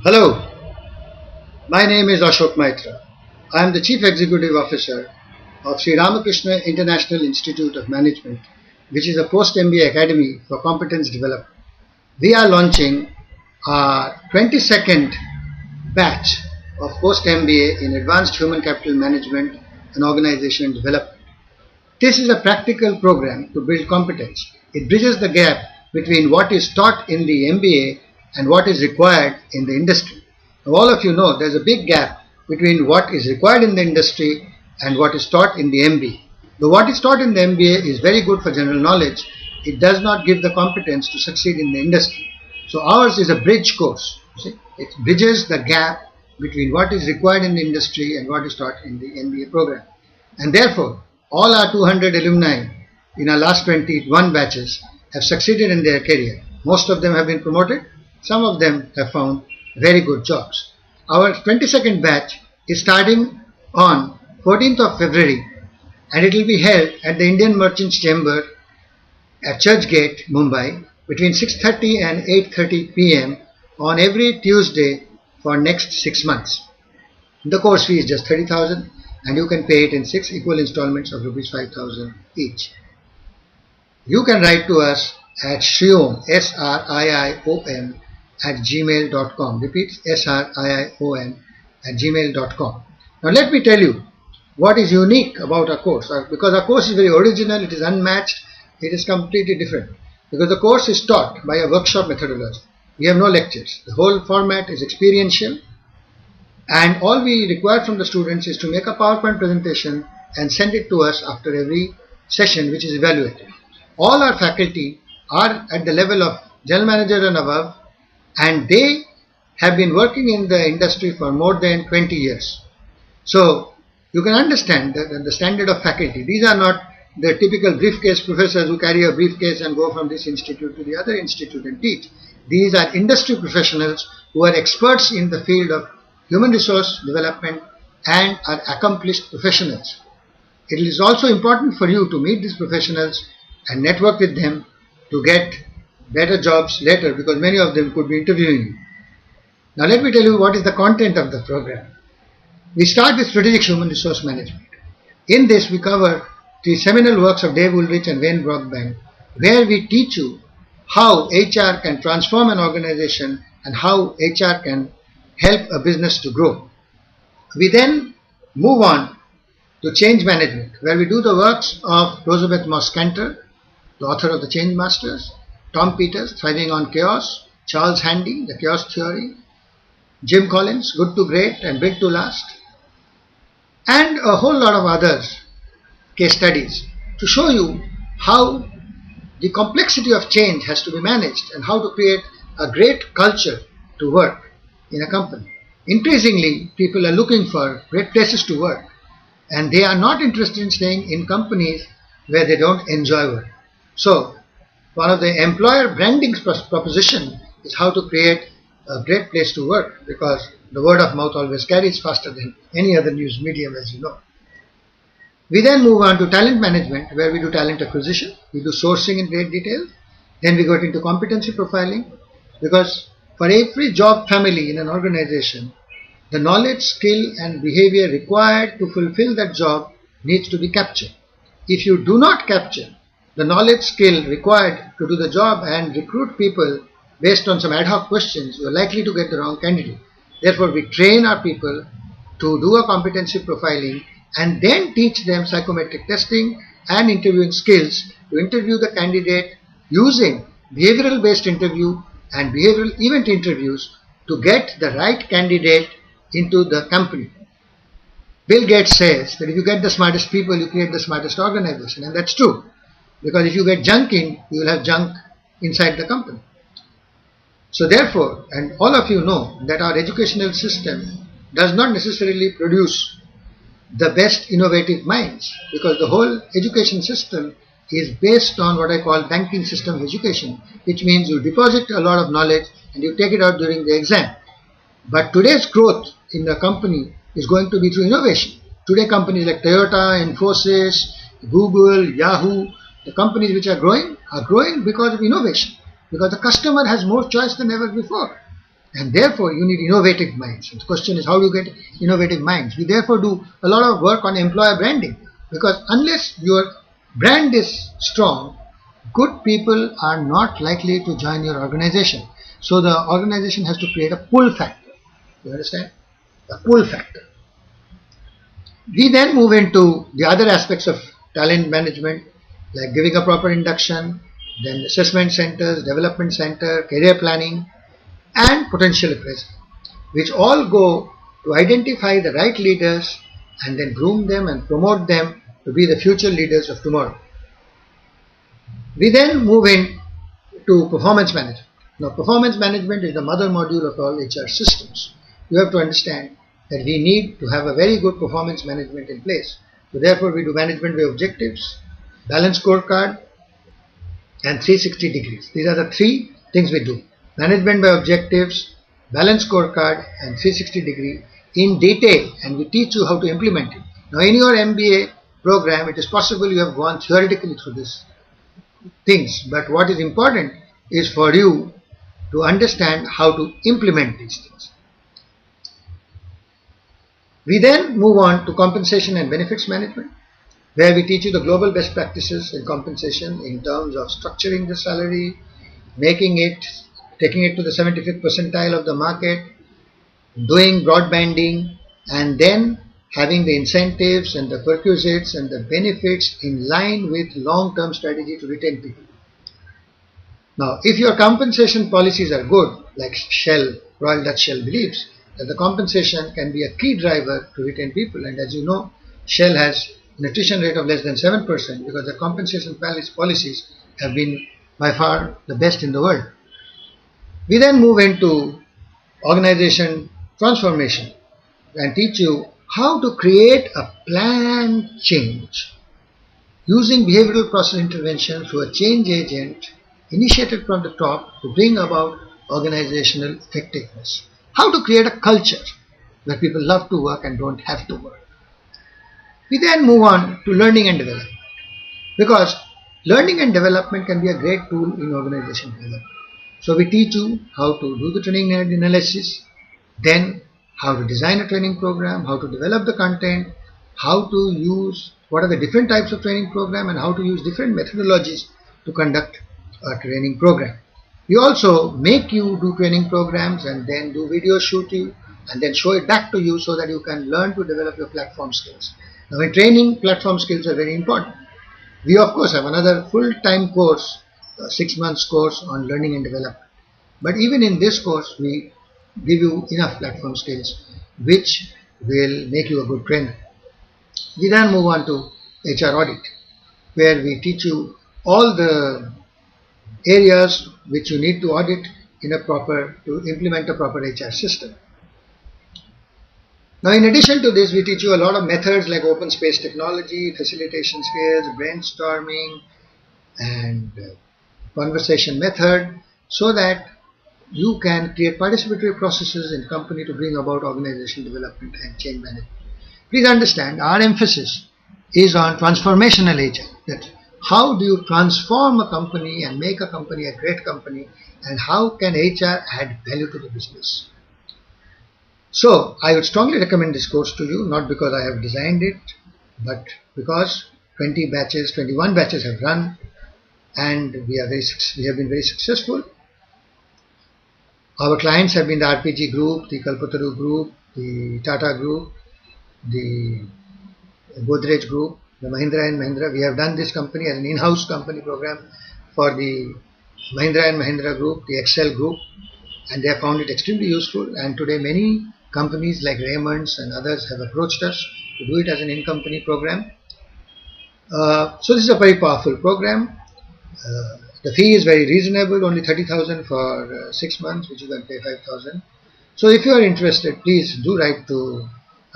Hello, my name is Ashok Maitra. I am the Chief Executive Officer of Sri Ramakrishna International Institute of Management, which is a Post MBA Academy for competence development. We are launching our 22nd batch of Post MBA in Advanced Human Capital Management and Organization Development. This is a practical program to build competence. It bridges the gap between what is taught in the MBA and what is required in the industry. Now, all of you know there's a big gap between what is required in the industry and what is taught in the MBA. Though what is taught in the MBA is very good for general knowledge, it does not give the competence to succeed in the industry. So ours is a bridge course. See? It bridges the gap between what is required in the industry and what is taught in the MBA program. And therefore, all our 200 alumni in our last 21 batches have succeeded in their career. Most of them have been promoted. Some of them have found very good jobs. Our 22nd batch is starting on 14th of February and it will be held at the Indian Merchants Chamber at Churchgate, Mumbai between 6:30 and 8:30 p.m. on every Tuesday for next 6 months. The course fee is just 30,000 and you can pay it in 6 equal installments of rupees 5,000 each. You can write to us at Shriom, SRIIOM at gmail.com. Repeat, SRIIOM at gmail.com. Now let me tell you what is unique about our course. Because our course is very original, it is unmatched, it is completely different. Because the course is taught by a workshop methodology. We have no lectures. The whole format is experiential and all we require from the students is to make a PowerPoint presentation and send it to us after every session which is evaluated. All our faculty are at the level of general manager and above and they have been working in the industry for more than 20 years. So you can understand that the standard of faculty, these are not the typical briefcase professors who carry a briefcase and go from this institute to the other institute and teach. These are industry professionals who are experts in the field of human resource development and are accomplished professionals. It is also important for you to meet these professionals and network with them to get better jobs later because many of them could be interviewing you. Now let me tell you what is the content of the program. We start with strategic human resource management. In this we cover the seminal works of Dave Ulrich and Wayne Brockbank where we teach you how HR can transform an organization and how HR can help a business to grow. We then move on to change management where we do the works of Roosevelt Moss Cantor, the author of the Change Masters, Tom Peters, Thriving on Chaos, Charles Handy, The Chaos Theory, Jim Collins, Good to Great and Built to Last, and a whole lot of others, case studies, to show you how the complexity of change has to be managed and how to create a great culture to work in a company. Increasingly, people are looking for great places to work and they are not interested in staying in companies where they don't enjoy work. So, one of the employer branding proposition is how to create a great place to work because the word of mouth always carries faster than any other news medium, as you know. We then move on to talent management where we do talent acquisition, we do sourcing in great detail, then we get into competency profiling because for every job family in an organization, the knowledge, skill and behavior required to fulfill that job needs to be captured. If you do not capture the knowledge, skill required to do the job and recruit people based on some ad hoc questions, you are likely to get the wrong candidate. Therefore, we train our people to do a competency profiling and then teach them psychometric testing and interviewing skills to interview the candidate using behavioral based interview and behavioral event interviews to get the right candidate into the company. Bill Gates says that if you get the smartest people, you create the smartest organization, and that's true. Because if you get junk in, you will have junk inside the company. So therefore, and all of you know that our educational system does not necessarily produce the best innovative minds because the whole education system is based on what I call banking system of education, which means you deposit a lot of knowledge and you take it out during the exam. But today's growth in the company is going to be through innovation. Today companies like Toyota, Infosys, Google, Yahoo, the companies which are growing because of innovation, because the customer has more choice than ever before. And therefore, you need innovative minds. And the question is, how do you get innovative minds? We therefore do a lot of work on employer branding, because unless your brand is strong, good people are not likely to join your organization. So the organization has to create a pull factor. You understand? A pull factor. We then move into the other aspects of talent management, like giving a proper induction, then assessment centers, development center, career planning, and potential appraisal, which all go to identify the right leaders and then groom them and promote them to be the future leaders of tomorrow. We then move in to performance management. Now, performance management is the mother module of all HR systems. You have to understand that we need to have a very good performance management in place. So therefore, we do management by objectives, balanced scorecard, and 360 degrees. These are the three things we do. Management by objectives, balanced scorecard, and 360 degree in detail, and we teach you how to implement it. Now, in your MBA program, it is possible you have gone theoretically through these things, but what is important is for you to understand how to implement these things. We then move on to compensation and benefits management, where we teach you the global best practices in compensation in terms of structuring the salary, taking it to the 75th percentile of the market, doing broadbanding, and then having the incentives and the perquisites and the benefits in line with long-term strategy to retain people. Now, if your compensation policies are good, like Shell, Royal Dutch Shell believes that the compensation can be a key driver to retain people, and as you know, Shell has an attrition rate of less than 7% because the compensation policies have been by far the best in the world. We then move into organization transformation and teach you how to create a planned change using behavioral process intervention through a change agent initiated from the top to bring about organizational effectiveness. How to create a culture where people love to work and don't have to work. We then move on to learning and development, because learning and development can be a great tool in organization development. So we teach you how to do the training analysis, then how to design a training program, how to develop the content, how to use what are the different types of training program, and how to use different methodologies to conduct a training program. We also make you do training programs and then do video shoot you and then show it back to you so that you can learn to develop your platform skills. Now in training, platform skills are very important. We of course have another full-time course, 6 months course on learning and development. But even in this course, we give you enough platform skills which will make you a good trainer. We then move on to HR audit, where we teach you all the areas which you need to audit to implement a proper HR system. Now, in addition to this, we teach you a lot of methods like open space technology, facilitation skills, brainstorming, and conversation method, so that you can create participatory processes in company to bring about organization development and change management. Please understand, our emphasis is on transformational HR. That how do you transform a company and make a company a great company, and how can HR add value to the business? So, I would strongly recommend this course to you, not because I have designed it, but because 21 batches have run, and we have been very successful. Our clients have been the RPG Group, the Kalpataru Group, the Tata Group, the Godrej Group, the Mahindra and Mahindra. We have done this company as an in-house company program for the Mahindra and Mahindra Group, the Excel Group, and they have found it extremely useful. And today many companies like Raymond's and others have approached us to do it as an in-company program. So this is a very powerful program. The fee is very reasonable, only 30,000 for 6 months, which you can pay 5,000. So if you are interested, please do write to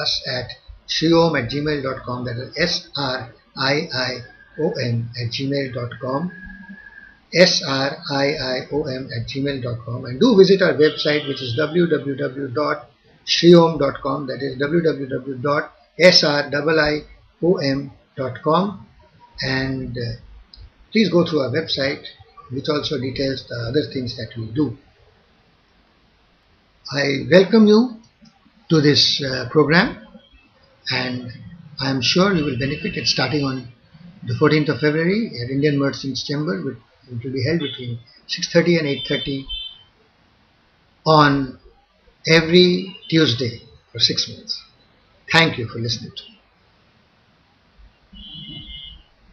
us at shriom@gmail.com, that is SRIIOM@gmail.com, SRIIOM@gmail.com, and do visit our website, which is www.shriom.com, that is www.sriiom.com, and please go through our website, which also details the other things that we do. I welcome you to this program, and I am sure you will benefit. It's starting on the 14th of February at Indian Merchants Chamber. It will be held between 6:30 and 8:30 on every Tuesday for 6 months. Thank you for listening to me.